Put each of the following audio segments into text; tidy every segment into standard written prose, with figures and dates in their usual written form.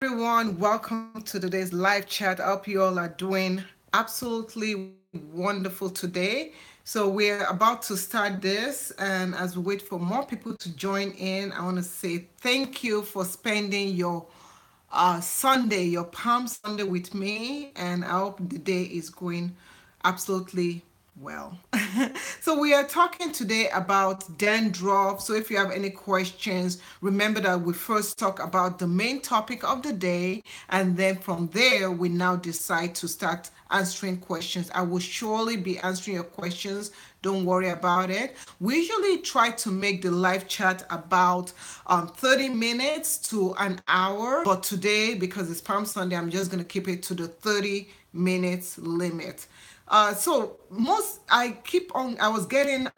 Everyone, welcome to today's live chat. I hope you all are doing absolutely wonderful today. So, we're about to start this, and as we wait for more people to join in, I want to say thank you for spending your Sunday, your Palm Sunday with me, and I hope the day is going absolutely well. So we are talking today about dandruff. So if you have any questions, remember that we first talk about the main topic of the day, and then from there we now decide to start answering questions. I will surely be answering your questions. Don't worry about it. We usually try to make the live chat about 30 minutes to an hour, but today, because it's Palm Sunday, I'm just going to keep it to the 30 minutes limit. So most I keep on. I was getting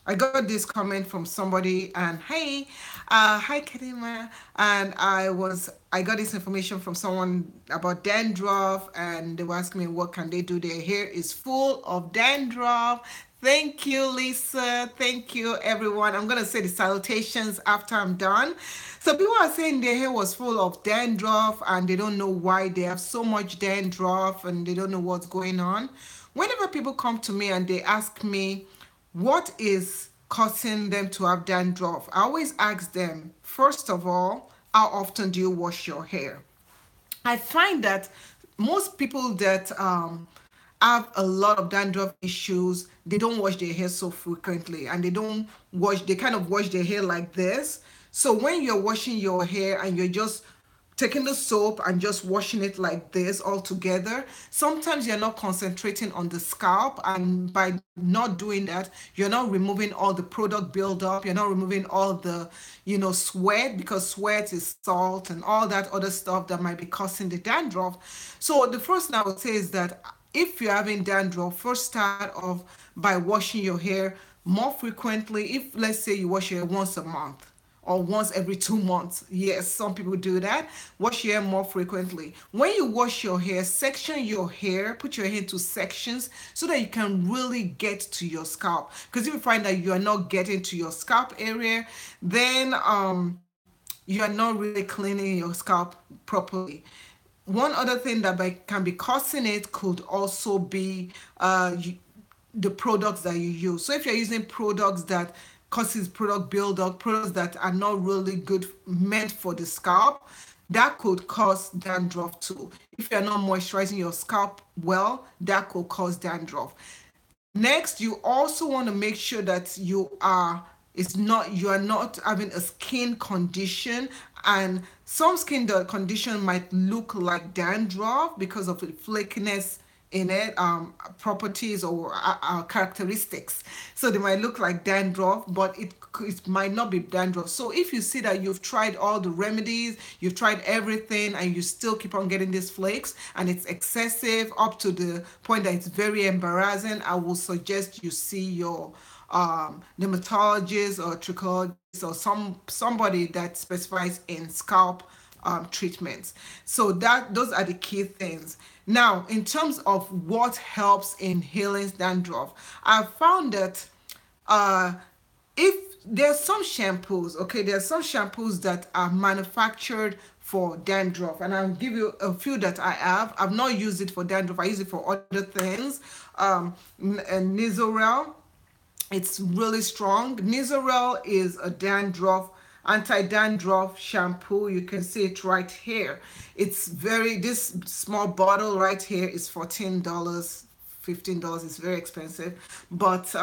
I got this comment from somebody, and hey, hi Kadima, and I got this information from someone about dandruff, and they were asking me what can they do. Their hair is full of dandruff. Thank you, Lisa. Thank you, everyone. I'm gonna say the salutations after I'm done. So people are saying their hair was full of dandruff, and they don't know why they have so much dandruff, and they don't know what's going on. Whenever people come to me and they ask me what is causing them to have dandruff, I always ask them, first of all, how often do you wash your hair? I find that most people that have a lot of dandruff issues, they don't wash their hair so frequently, and they kind of wash their hair like this. So when you're washing your hair and you're just taking the soap and just washing it like this all together, sometimes you're not concentrating on the scalp, and by not doing that, you're not removing all the product buildup, you're not removing all the sweat, because sweat is salt and all that other stuff that might be causing the dandruff. So the first thing I would say is that if you're having dandruff, first start off by washing your hair more frequently. If let's say you wash your hair once a month or once every 2 months. Yes, some people do that. Wash your hair more frequently. When you wash your hair, section your hair, put your hair into sections so that you can really get to your scalp. Because if you find that you are not getting to your scalp area, then you are not really cleaning your scalp properly. One other thing that can be causing it could also be the products that you use. So if you're using products that causes product buildup, products that are not really good meant for the scalp, that could cause dandruff too. If you're not moisturizing your scalp well, that could cause dandruff. Next, you also want to make sure that you are not having a skin condition, and some skin condition might look like dandruff because of the flakiness in it, properties or characteristics. So they might look like dandruff, but it might not be dandruff. So if you see that you've tried all the remedies, you've tried everything, and you still keep on getting these flakes, and it's excessive up to the point that it's very embarrassing, I will suggest you see your dermatologist or trichologist or somebody that specifies in scalp treatments. So that those are the key things. Now, in terms of what helps in healing dandruff, I've found that uh, if there's some shampoos, okay, there's some shampoos that are manufactured for dandruff, and I'll give you a few that I have. I've not used it for dandruff, I use it for other things. And Nizoral, it's really strong. Nizoral is a anti-dandruff shampoo. You can see it right here. This small bottle right here is $14, $15. It's very expensive, but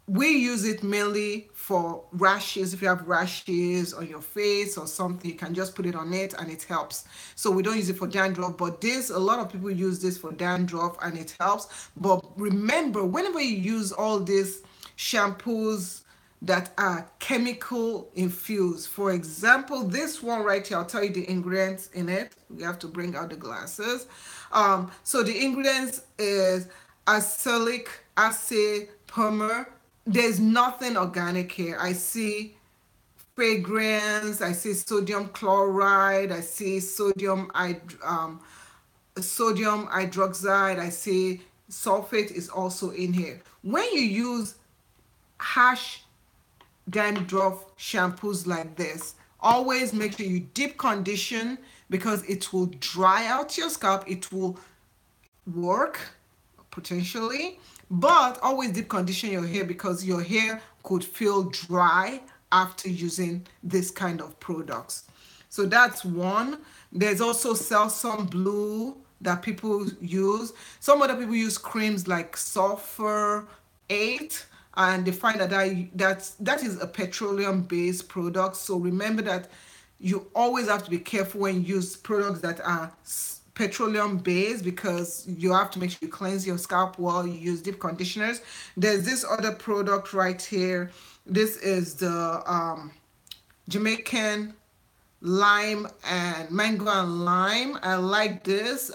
we use it mainly for rashes. If you have rashes on your face or something, you can just put it on it and it helps. So we don't use it for dandruff, but a lot of people use this for dandruff and it helps. But remember, whenever you use all these shampoos that are chemical infused, for example, this one right here, I'll tell you the ingredients in it. We have to bring out the glasses. So the ingredients is acylic acid, permer. There's nothing organic here. I see fragrance, I see sodium chloride, I see sodium hydroxide, I see sulfate is also in here. When you use harsh dandruff shampoos like this, always make sure you deep condition because it will dry out your scalp. It will work potentially, but always deep condition your hair because your hair could feel dry after using this kind of products. So that's one. There's also Selsun Blue that people use. Some other people use creams like Sulfur 8, and they find that is a petroleum based product. So remember that you always have to be careful when you use products that are petroleum based, because you have to make sure you cleanse your scalp while you use deep conditioners. There's this other product right here. This is the Jamaican lime and mango and lime. I like this.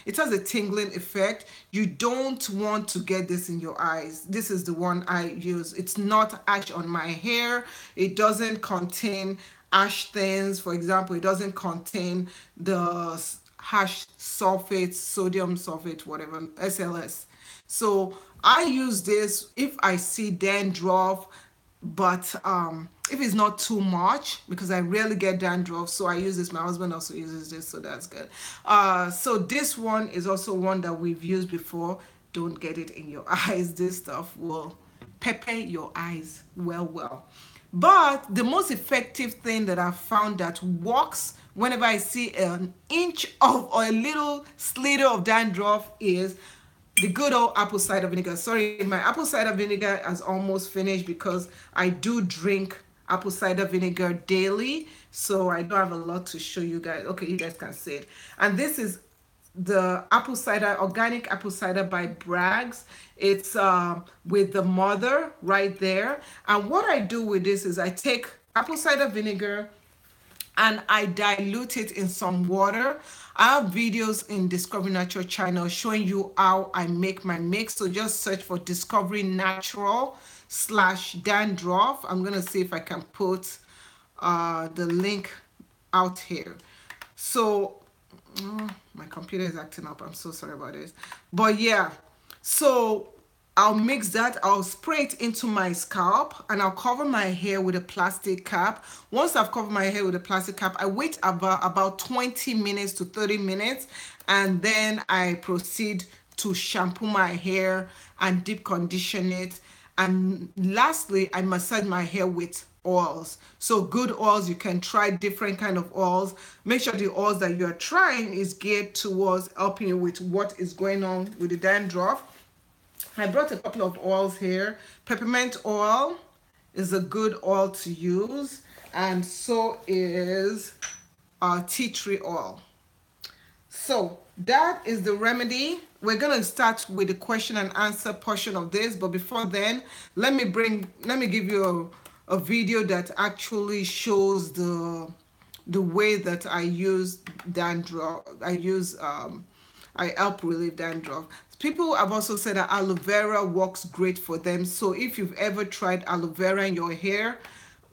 It has a tingling effect. You don't want to get this in your eyes. This is the one I use. It's not ash on my hair. It doesn't contain ash thins. For example, it doesn't contain the hash sulfate, sodium sulfate, whatever, SLS. So I use this if I see dandruff, but if it's not too much, because I rarely get dandruff, so I use this. My husband also uses this, so that's good. So this one is also one that we've used before. Don't get it in your eyes. This stuff will pepper your eyes well. But the most effective thing that I've found that works whenever I see an inch of or a little slither of dandruff is the good old apple cider vinegar. Sorry, my apple cider vinegar has almost finished because I do drink apple cider vinegar daily, so I don't have a lot to show you guys. Okay, you guys can see it. And this is the apple cider, organic apple cider by Bragg's. It's with the mother right there. And what I do with this is I take apple cider vinegar and I dilute it in some water. I have videos in Discovery Natural channel showing you how I make my mix. So just search for Discovery Natural / dandruff. I'm gonna see if I can put the link out here. So my computer is acting up. I'm so sorry about this. But yeah, so I'll mix that, I'll spray it into my scalp, and I'll cover my hair with a plastic cap. Once I've covered my hair with a plastic cap, I wait about 20 minutes to 30 minutes, and then I proceed to shampoo my hair and deep condition it. And lastly, I massage my hair with oils. So good oils, you can try different kind of oils. Make sure the oils that you're trying is geared towards helping you with what is going on with the dandruff. I brought a couple of oils here. Peppermint oil is a good oil to use, and so is tea tree oil. So that is the remedy. We're gonna start with the question and answer portion of this, but before then, let me give you a video that actually shows the way that I use dandruff. I help relieve dandruff. People have also said that aloe vera works great for them. So if you've ever tried aloe vera in your hair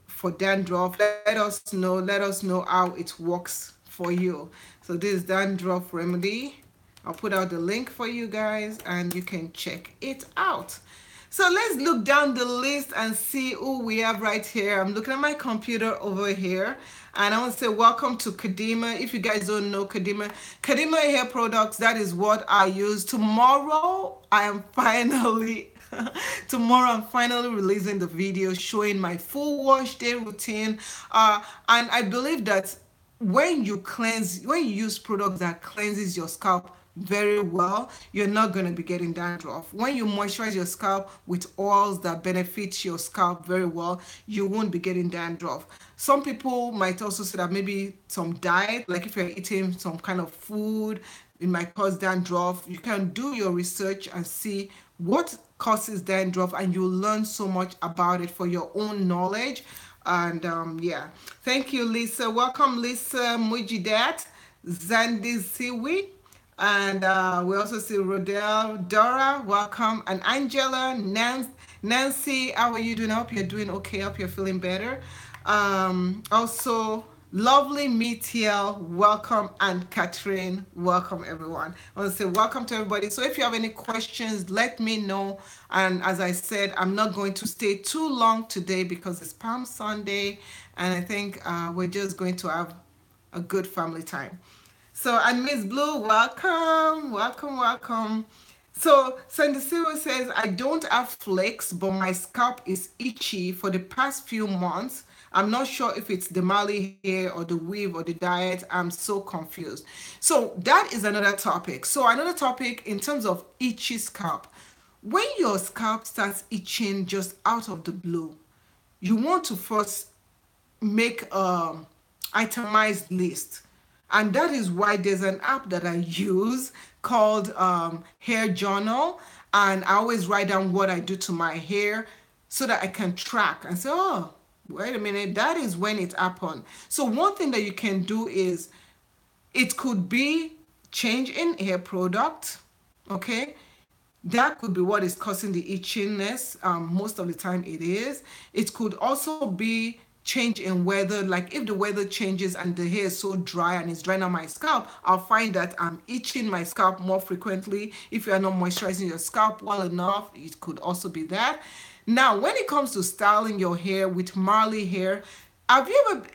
for dandruff, let us know. Let us know how it works for you. So this is dandruff remedy. I'll put out the link for you guys and you can check it out. So let's look down the list and see who we have right here. I'm looking at my computer over here, and I want to say welcome to Kadima. If you guys don't know Kadima hair products, that is what I use. Tomorrow I'm finally releasing the video showing my full wash day routine. And I believe that when you use products that cleanses your scalp very well, you're not going to be getting dandruff. When you moisturize your scalp with oils that benefit your scalp very well, you won't be getting dandruff. Some people might also say that maybe some diet, like if you're eating some kind of food, it might cause dandruff. You can do your research and see what causes dandruff, and you'll learn so much about it for your own knowledge. And yeah, thank you, Lisa. Welcome, Lisa Mujidat, Zandi Siwi. And we also see Rodel, Dora, welcome, and Angela, Nancy, how are you doing? I hope you're doing okay. I hope you're feeling better. Also, lovely Mitiel, welcome, and Catherine, welcome everyone. I want to say welcome to everybody. So if you have any questions, let me know. And as I said, I'm not going to stay too long today because it's Palm Sunday, and I think we're just going to have a good family time. So, and Miss Blue, welcome, welcome, welcome. So, Sandy Silva says, I don't have flakes, but my scalp is itchy for the past few months. I'm not sure if it's the Mali hair or the weave or the diet. I'm so confused. So, that is another topic. So, another topic in terms of itchy scalp. When your scalp starts itching just out of the blue, you want to first make itemized list, and that is why there's an app that I use called hair journal, and I always write down what I do to my hair so that I can track and say, oh, wait a minute, that is when it happened. So one thing that you can do is, it could be change in hair product, okay? That could be what is causing the itchiness. Most of the time it is. It could also be change in weather. Like if the weather changes and the hair is so dry and it's drying on my scalp, I'll find that I'm itching my scalp more frequently. If you are not moisturizing your scalp well enough, it could also be that. Now, when it comes to styling your hair with Marley hair, have you ever?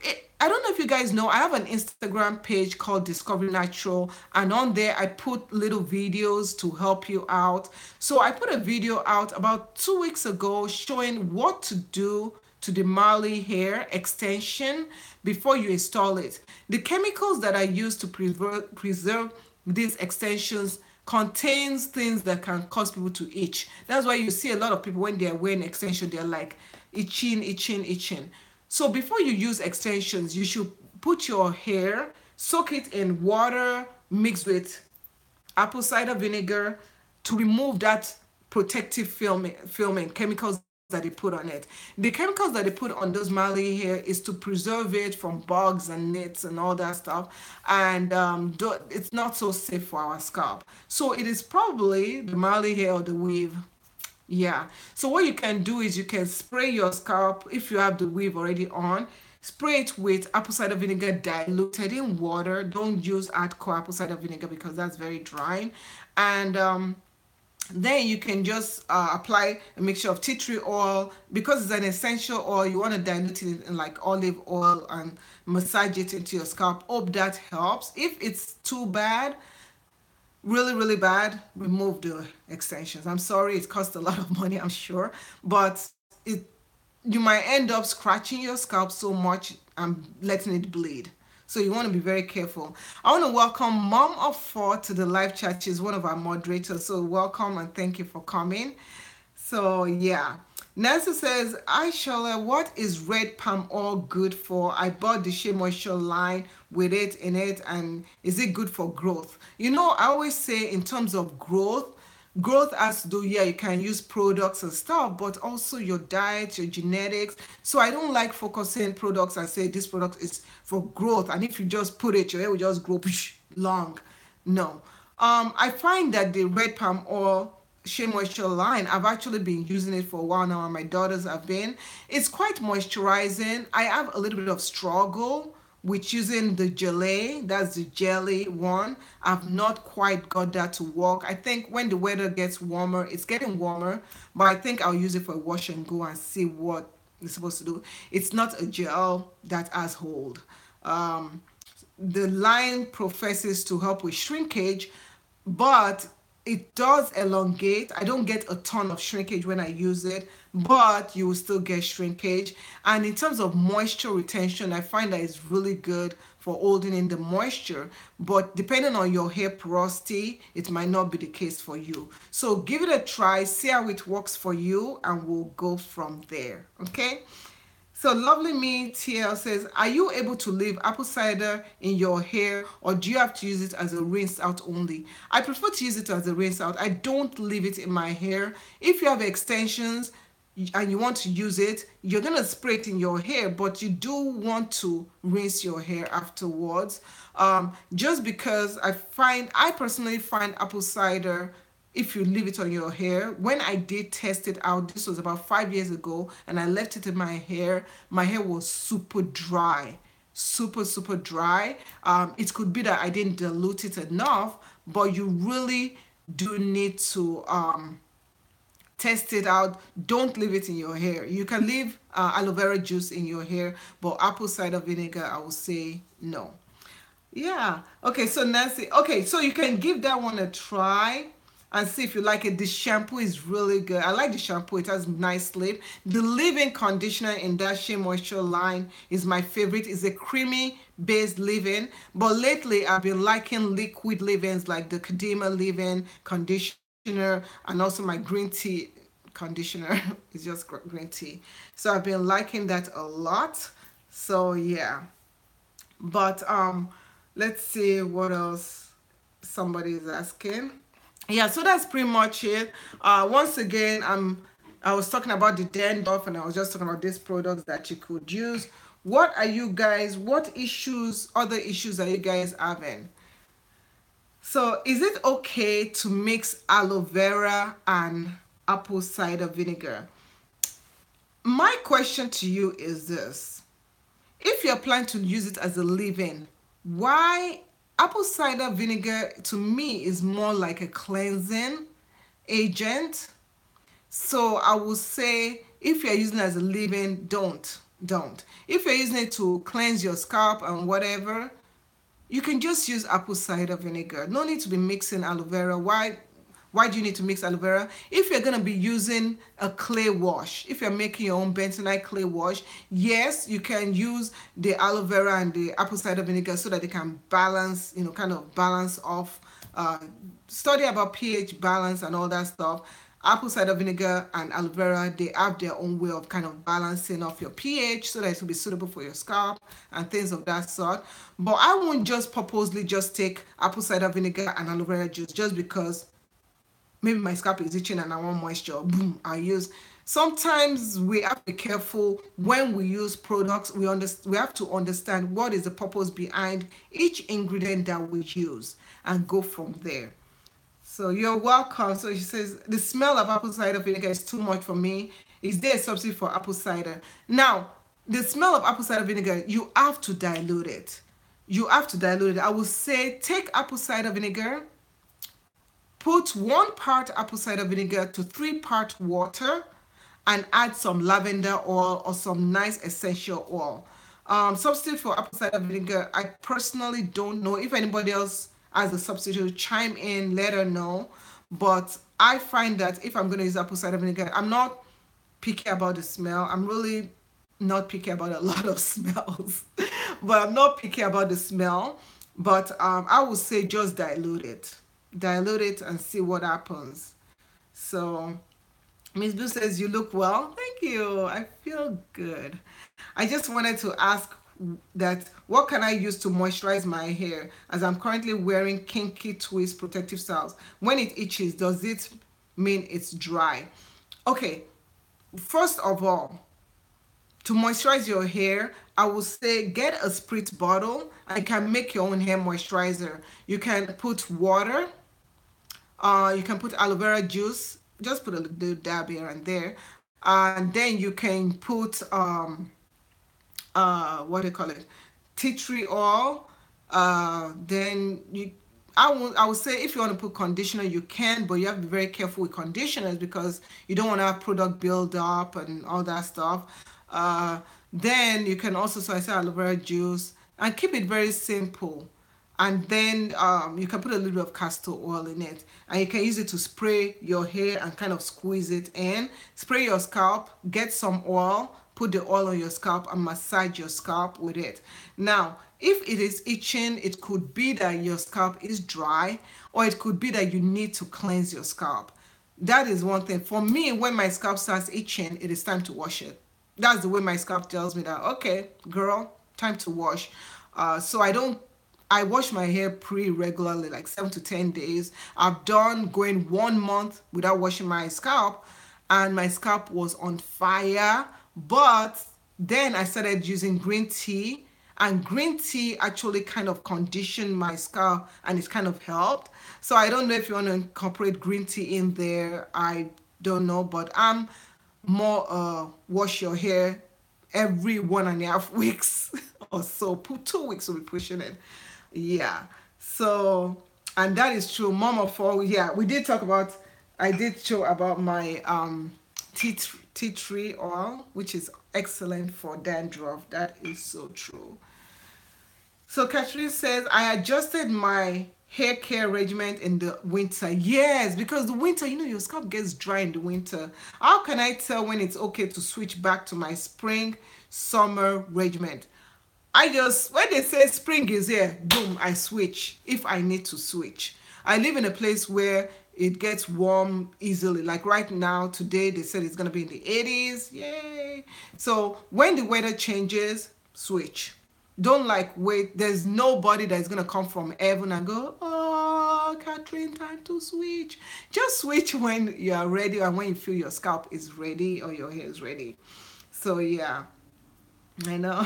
I don't know if you guys know. I have an Instagram page called Discover Natural, and on there I put little videos to help you out. So I put a video out about 2 weeks ago showing what to do to the Marley hair extension before you install it. The chemicals that I use to preserve these extensions contains things that can cause people to itch. That's why you see a lot of people when they're wearing extension, they're like itching, itching, itching. So before you use extensions, you should put your hair, soak it in water mixed with apple cider vinegar to remove that protective filming chemicals that they put on it. The chemicals that they put on those Mali hair is to preserve it from bugs and nits and all that stuff, and it's not so safe for our scalp. So it is probably the Mali hair or the weave. Yeah. So what you can do is you can spray your scalp if you have the weave already on. Spray it with apple cider vinegar diluted in water. Don't use hardcore apple cider vinegar because that's very drying. And then you can just apply a mixture of tea tree oil. Because it's an essential oil, you want to dilute it in like olive oil and massage it into your scalp. Hope that helps. If it's too bad, really really bad, remove the extensions. I'm sorry, it costs a lot of money, I'm sure, but it you might end up scratching your scalp so much and letting it bleed. So you want to be very careful. I want to welcome Mom of Four to the live chat. She's one of our moderators, so welcome and thank you for coming. So yeah. Nancy says, hi Shola, what is red palm oil good for? I bought the Shea Moisture line with it in it, and is it good for growth? You know, I always say in terms of growth has to do, yeah, you can use products and stuff, but also your diet, your genetics. So I don't like focusing products and say this product is for growth, and if you just put it, your hair will just grow long. No. I find that the red palm oil Shea Moisture line, I've actually been using it for a while now, and my daughters have been. It's quite moisturizing. I have a little bit of struggle with using the gelée, that's the jelly one. I've not quite got that to work. I think when the weather gets warmer, it's getting warmer, but I think I'll use it for a wash and go and see what it's supposed to do. It's not a gel that has hold. Um, the line professes to help with shrinkage, but it does elongate. I don't get a ton of shrinkage when I use it, but you will still get shrinkage. And in terms of moisture retention, I find that it's really good for holding in the moisture, but depending on your hair porosity, it might not be the case for you. So give it a try, see how it works for you, and we'll go from there. Okay. So Lovely Me TL says, are you able to leave apple cider in your hair, or do you have to use it as a rinse out only? I prefer to use it as a rinse out. I don't leave it in my hair. If you have extensions and you want to use it, you're going to spray it in your hair, but you do want to rinse your hair afterwards. Just because I personally find apple cider, if you leave it on your hair, when I did test it out, this was about 5 years ago, and I left it in my hair was super dry, super dry. It could be that I didn't dilute it enough, but you really do need to test it out. Don't leave it in your hair. You can leave aloe vera juice in your hair, but apple cider vinegar, I would say no. Yeah. Okay, so Nancy, okay, so you can give that one a try and see if you like it. The shampoo is really good. I like the shampoo. It has nice slip. The leave-in conditioner in that Shea Moisture line is my favorite. It's a creamy based leave-in. But lately I've been liking liquid leave-ins like the Kadima leave-in conditioner and also my green tea conditioner. It's just green tea. So I've been liking that a lot. So yeah. But let's see what else somebody is asking. Yeah, so that's pretty much it. Once again, I was talking about the Dandruff and I was just talking about these products that you could use. What are you guys, what issues, other issues are you guys having? So is it okay to mix aloe vera and apple cider vinegar? My question to you is this. If you're planning to use it as a leave-in, why apple cider vinegar to me is more like a cleansing agent. So I would say if you're using it as a leave-in, don't. If you're using it to cleanse your scalp and whatever, you can just use apple cider vinegar. No need to be mixing aloe vera. Why do you need to mix aloe vera? If you're going to be using a clay wash, if you're making your own bentonite clay wash, yes, you can use the aloe vera and the apple cider vinegar so that they can balance, kind of balance off, uh, study about pH balance and all that stuff. Apple cider vinegar and aloe vera, they have their own way of kind of balancing off your pH so that it will be suitable for your scalp and things of that sort. But I won't just purposely just take apple cider vinegar and aloe vera juice just because maybe my scalp is itching and I want moisture. Boom, I use. Sometimes we have to be careful when we use products. We have to understand what is the purpose behind each ingredient that we use and go from there. So you're welcome. So she says the smell of apple cider vinegar is too much for me. Is there a substitute for apple cider? Now, the smell of apple cider vinegar, you have to dilute it. You have to dilute it. I will say take apple cider vinegar, put 1 part apple cider vinegar to 3 part water and add some lavender oil or some nice essential oil. Substitute for apple cider vinegar, I personally don't know. If anybody else has a substitute, chime in, let her know. But I find that if I'm going to use apple cider vinegar, I'm not picky about the smell. I'm really not picky about a lot of smells, but I'm not picky about the smell. But I would say just dilute it, and see what happens. So Miss Blue says you look well. Thank you. I feel good. I just wanted to ask that what can I use to moisturize my hair as I'm currently wearing kinky twist protective styles. When it itches, does it mean it's dry? Okay, first of all, to moisturize your hair, I would say get a spritz bottle and you can make your own hair moisturizer. You can put water, you can put aloe vera juice, just put a little dab here and there, and then you can put what do you call it, tea tree oil. Then you I would say if you want to put conditioner you can, but you have to be very careful with conditioners because you don't want to have product build up and all that stuff. Then you can also, so I say aloe vera juice, and keep it very simple. And then you can put a little bit of castor oil in it, and you can use it to spray your hair and kind of squeeze it in. Spray your scalp, get some oil, put the oil on your scalp and massage your scalp with it. Now if it is itching, it could be that your scalp is dry, or it could be that you need to cleanse your scalp. That is one thing. For me, when my scalp starts itching, it is time to wash it. That's the way my scalp tells me that, okay, girl, time to wash. So I wash my hair pretty regularly, like 7 to 10 days. I've done going 1 month without washing my scalp, and my scalp was on fire. But then I started using green tea, and green tea actually kind of conditioned my scalp and it kind of helped. So I don't know if you want to incorporate green tea in there. I don't know, but I'm more wash your hair every 1.5 weeks or so. 2 weeks will be pushing it. Yeah. So, and that is true. Mama for, yeah, we did talk about, I did show about my tea tree oil, which is excellent for dandruff. That is so true. So Catherine says, I adjusted my hair care regimen in the winter. Yes, because the winter, your scalp gets dry in the winter. How can I tell when it's okay to switch back to my spring, summer regimen? I just, when they say spring is here, boom, I switch if I need to switch. I live in a place where it gets warm easily. Like right now, today, they said it's going to be in the 80s. Yay. So when the weather changes, switch. Don't like wait. There's nobody that's going to come from heaven and go, oh, Catherine, time to switch. Just switch when you are ready and when you feel your scalp is ready or your hair is ready. So yeah. I know.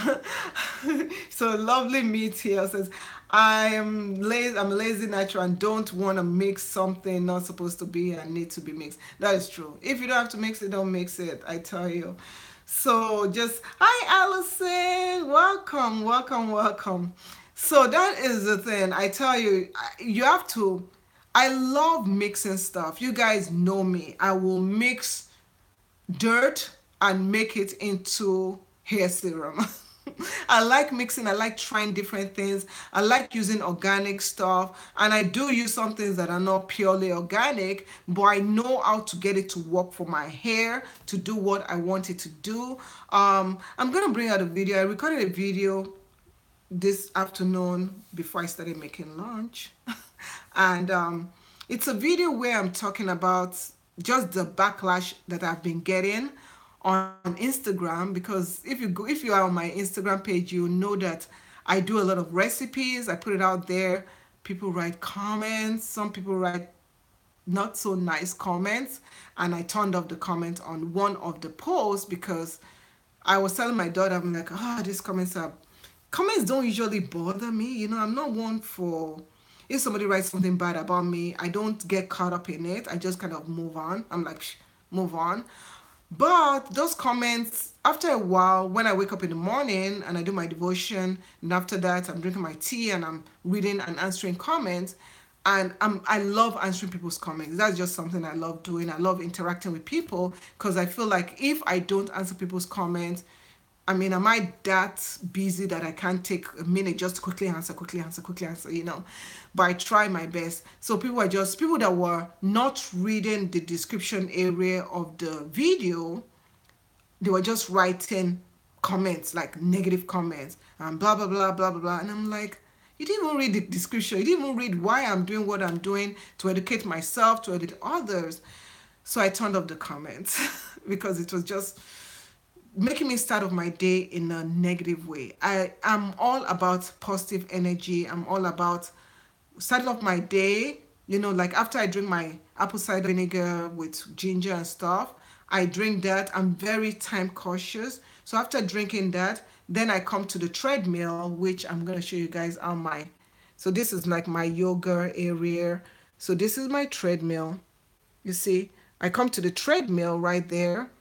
So lovely meat here says, I'm lazy. I'm a lazy natural and don't want to mix something not supposed to be and need to be mixed. That is true. If you don't have to mix it, don't mix it. I tell you. So just hi, Allison. Welcome, welcome, welcome. So that is the thing. I tell you, you have to. I love mixing stuff. You guys know me. I will mix dirt and make it into hair serum. I like mixing, I like trying different things. I like using organic stuff, and I do use some things that are not purely organic, but I know how to get it to work for my hair to do what I want it to do. I'm gonna bring out a video. I recorded a video this afternoon before I started making lunch. And it's a video where I'm talking about just the backlash that I've been getting on Instagram, because if you are on my Instagram page, you know that I do a lot of recipes. I put it out there. People write comments. Some people write not so nice comments, and I turned off the comment on one of the posts because I was telling my daughter, I'm like, these comments don't usually bother me. I'm not one for, if somebody writes something bad about me, I don't get caught up in it. I just kind of move on. I'm like, move on. But those comments, after a while, when I wake up in the morning and I do my devotion, and after that I'm drinking my tea and I'm reading and answering comments, and I love answering people's comments. That's just something I love doing. I love interacting with people because I feel like if I don't answer people's comments, I mean, am I that busy that I can't take a minute just to quickly answer, But I try my best. So people that were not reading the description area of the video, they were just writing comments, like negative comments, and blah, blah, blah, blah, blah, blah. And I'm like, you didn't even read the description. You didn't even read why I'm doing what I'm doing to educate myself, to educate others. So I turned off the comments because it was just making me start off my day in a negative way. I am all about positive energy. I'm all about starting off my day, like after I drink my apple cider vinegar with ginger and stuff, I drink that. I'm very time cautious. So after drinking that, then I come to the treadmill, which I'm going to show you guys on my, so this is like my yoga area. So this is my treadmill. You see, I come to the treadmill right there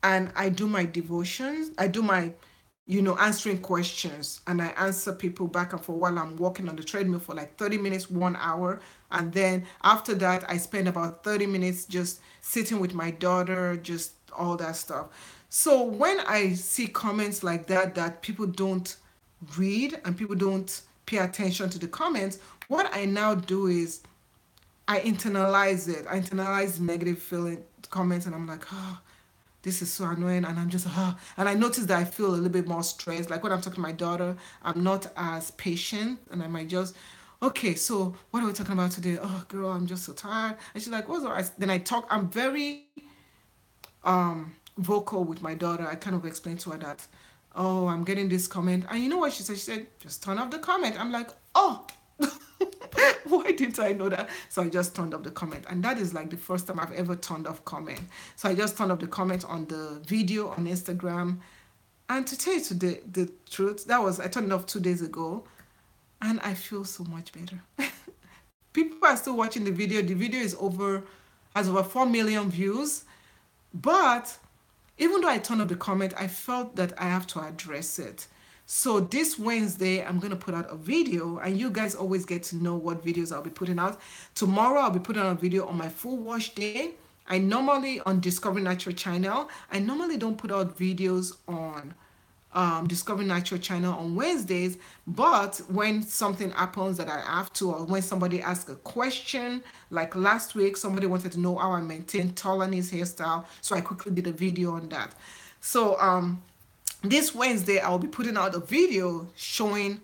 and I do my devotions. I do my, answering questions, and I answer people back and forth while I'm walking on the treadmill for like 30 minutes, 1 hour. And then after that, I spend about 30 minutes just sitting with my daughter, just all that stuff. So when I see comments like that, that people don't read and people don't pay attention to the comments, what I now do is I internalize it. I internalize negative feeling comments, and I'm like, this is so annoying, and I'm just and I notice that I feel a little bit more stressed. Like when I'm talking to my daughter, I'm not as patient, and I might just, okay, so what are we talking about today? Oh girl, I'm just so tired. And she's like, what's all right? Then I talk, I'm very vocal with my daughter. I kind of explain to her that, oh, I'm getting this comment, and you know what she said? She said, just turn off the comment. I'm like, oh. Why didn't I know that? So I just turned off the comment, and that is like the first time I've ever turned off comment. So I just turned off the comment on the video on Instagram, and to tell you the truth, that was, I turned it off 2 days ago, and I feel so much better. People are still watching the video. The video has over 4 million views, but even though I turned off the comment, I felt that I have to address it. So this Wednesday, I'm going to put out a video, and you guys always get to know what videos I'll be putting out. Tomorrow, I'll be putting out a video on my full wash day. I normally, on Discovery Natural channel, I normally don't put out videos on Discovery Natural channel on Wednesdays. But when something happens that I have to, or when somebody asks a question, like last week, somebody wanted to know how I maintain Tolani's hairstyle, so I quickly did a video on that. So this Wednesday, I'll be putting out a video showing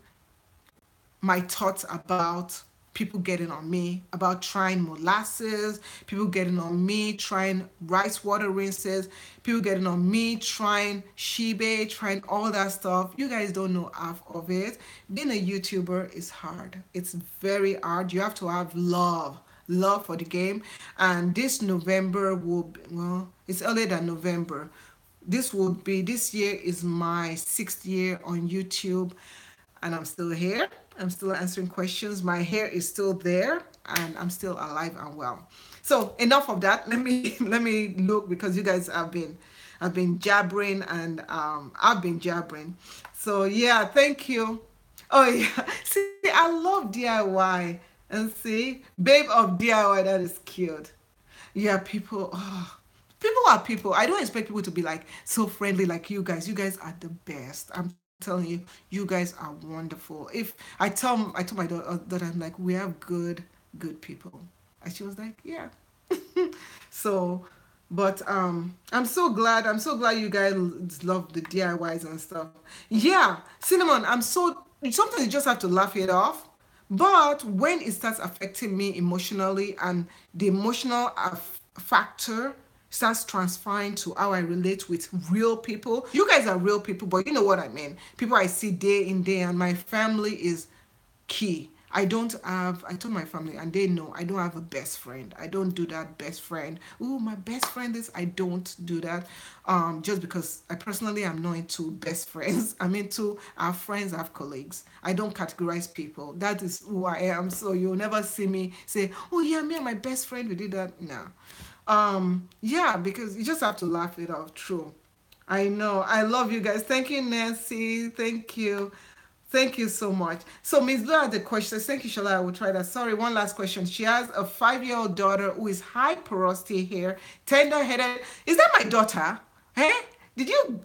my thoughts about people getting on me, about trying molasses, people getting on me trying rice water rinses, people getting on me trying shibe, trying all that stuff. You guys don't know half of it. Being a YouTuber is hard. It's very hard. You have to have love for the game. And this November will be, well, it's earlier than November. This year is my 6th year on YouTube, and I'm still here. I'm still answering questions. My hair is still there, and I'm still alive and well. So enough of that. Let me let me look, because you guys have been jabbering, and I've been jabbering. So yeah, thank you. Oh yeah, see, I love DIY, and see, babe of DIY, that is cute. Yeah, people. Oh, people are people. I don't expect people to be like so friendly like you guys. You guys are the best. I'm telling you, you guys are wonderful. If I told my daughter, I'm like, we have good people, and she was like, yeah. So, but I'm so glad you guys love the DIYs and stuff. Yeah, cinnamon. I'm so sometimes you just have to laugh it off. But when it starts affecting me emotionally, and the emotional factor starts transferring to how I relate with real people. You guys are real people, but you know what I mean. People I see day in, day, and my family is key. I told my family, and they know, I don't have a best friend. I don't do that best friend. Oh, my best friend is, I don't do that. Just because I personally am not into best friends. I'm into our friends, our colleagues. I don't categorize people. That is who I am. So you'll never see me say, oh yeah, me and my best friend, we did that. No. Yeah, because you just have to laugh it off. True. I know. I love you guys. Thank you, Nancy. Thank you. Thank you so much. So Miss Blue had the question. Thank you, Shala. I will try that. Sorry, one last question. She has a 5-year-old daughter who is high porosity hair, tender-headed. Is that my daughter? Hey, did you?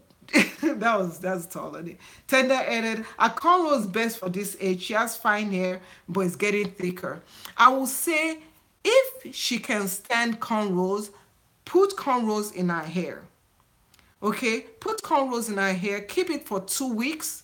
That's taller. Tender-headed. Her cornrows best for this age. She has fine hair, but it's getting thicker. I will say, if she can stand cornrows, put cornrows in her hair. Okay, put cornrows in her hair. Keep it for 2 weeks,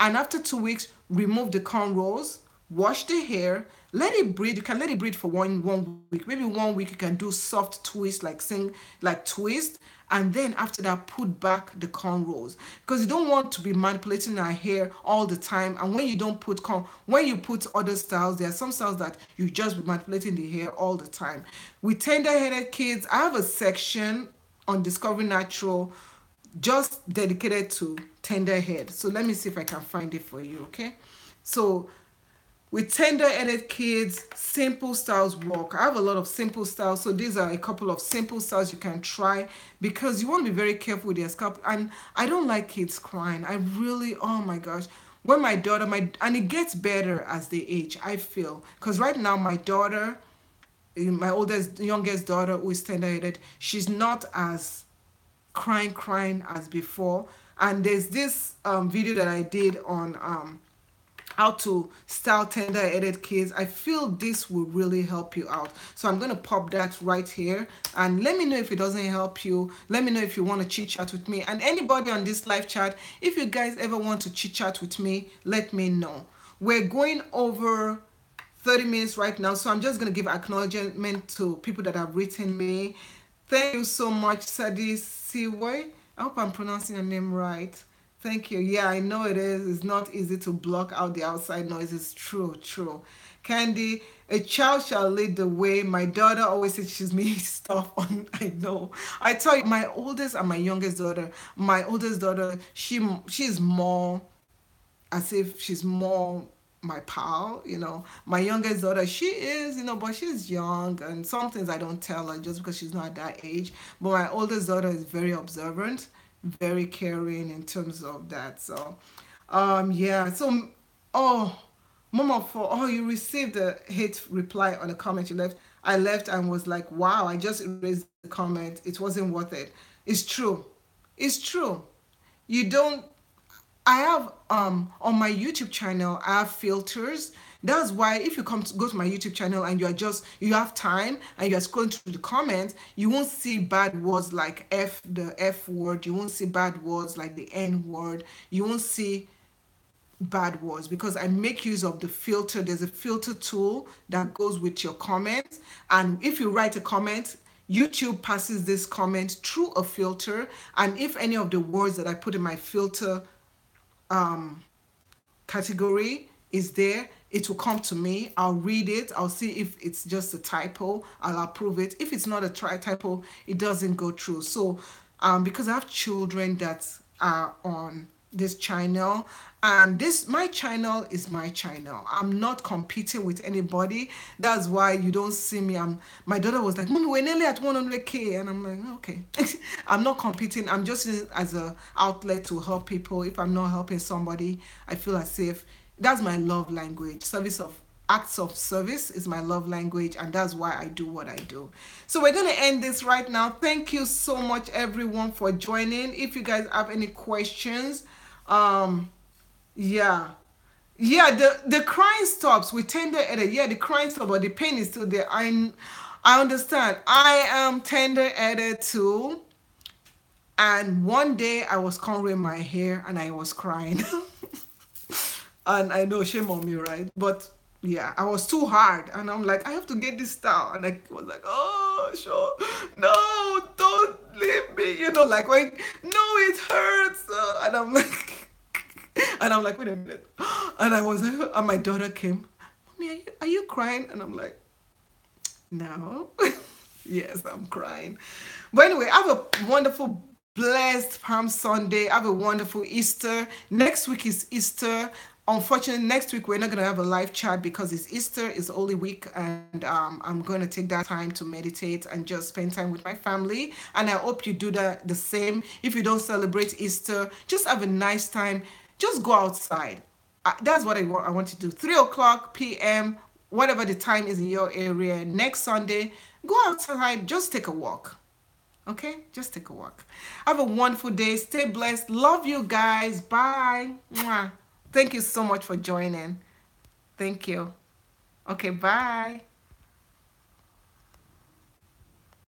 and after 2 weeks, remove the cornrows, wash the hair, let it breathe. You can let it breathe for one week. Maybe 1 week you can do soft twist, like twist, and then after that, put back the cornrows, because you don't want to be manipulating our hair all the time. And when you don't put when you put other styles, there are some styles that you just be manipulating the hair all the time. With tender-headed kids, I have a section on Discovery Natural just dedicated to tender head. So let me see if I can find it for you, okay? So with tender-headed kids, simple styles work. I have a lot of simple styles, so these are a couple of simple styles you can try, because you want to be very careful with your scalp. And I don't like kids crying. I really, oh my gosh. When my daughter, and it gets better as they age, I feel. Because right now, my daughter, my youngest daughter, who is tender-headed, she's not as crying as before. And there's this video that I did on how to style tender-headed kids. I feel this will really help you out. So I'm going to pop that right here. And let me know if it doesn't help you. Let me know if you want to chit chat with me. And anybody on this live chat, if you guys ever want to chit chat with me, let me know. We're going over 30 minutes right now. So I'm just going to give acknowledgement to people that have written me. Thank you so much, Sadi Siwai. I hope I'm pronouncing your name right. Thank you. Yeah, I know it is. It's not easy to block out the outside noise. It's true. Candy, a child shall lead the way. My daughter always says she's me stuff on. I know. I tell you, my oldest and my youngest daughter. My oldest daughter, she's more as if she's more my pal, My youngest daughter, she is, but she's young, and some things I don't tell her just because she's not at that age. But my oldest daughter is very observant, very caring in terms of that. So, yeah. So, oh, Mama, you received a hate reply on a comment you left. I left and was like, wow, I just erased the comment. It wasn't worth it. It's true. It's true. You don't. I have on my YouTube channel, I have filters. That's why if you go to my YouTube channel and you have time and you're scrolling through the comments, you won't see bad words like the F word. You won't see bad words like the N word. You won't see bad words because I make use of the filter. There's a filter tool that goes with your comments. And if you write a comment, YouTube passes this comment through a filter. And if any of the words that I put in my filter category is there, it will come to me. I'll read it. I'll see if it's just a typo. I'll approve it. If it's not a typo, it doesn't go through. So because I have children that are on this channel, and this my channel is my channel. I'm not competing with anybody. That's why you don't see me. My daughter was like, Mommy, we're nearly at 100K, and I'm like, okay. I'm not competing. I'm just using it as a outlet to help people. If I'm not helping somebody, I feel as if that's my love language. Acts of service is my love language, and that's why I do what I do. So we're going to end this right now. Thank you so much everyone for joining. If you guys have any questions, yeah. Yeah, the crying stops with tender headed. Yeah, the crying stops, but the pain is still there. I understand. I am tender headed too. And one day I was coloring my hair and I was crying. And I know, shame on me, right? But yeah, I was too hard. And I'm like, I have to get this style. And I was like, oh, sure. No, don't leave me. Like when, no, it hurts. And I'm like, wait a minute. And and my daughter came, Mommy, are you crying? And I'm like, no. Yes, I'm crying. But anyway, have a wonderful, blessed Palm Sunday. Have a wonderful Easter. Next week is Easter. Unfortunately, next week we're not going to have a live chat because it's Easter, it's Holy Week, and I'm going to take that time to meditate and just spend time with my family. And I hope you do the same. If you don't celebrate Easter, just have a nice time. Just go outside. That's what I want to do. 3 o'clock p.m., whatever the time is in your area, next Sunday, go outside, just take a walk. Okay? Just take a walk. Have a wonderful day. Stay blessed. Love you guys. Bye. Mwah. Thank you so much for joining. Thank you. Okay, bye.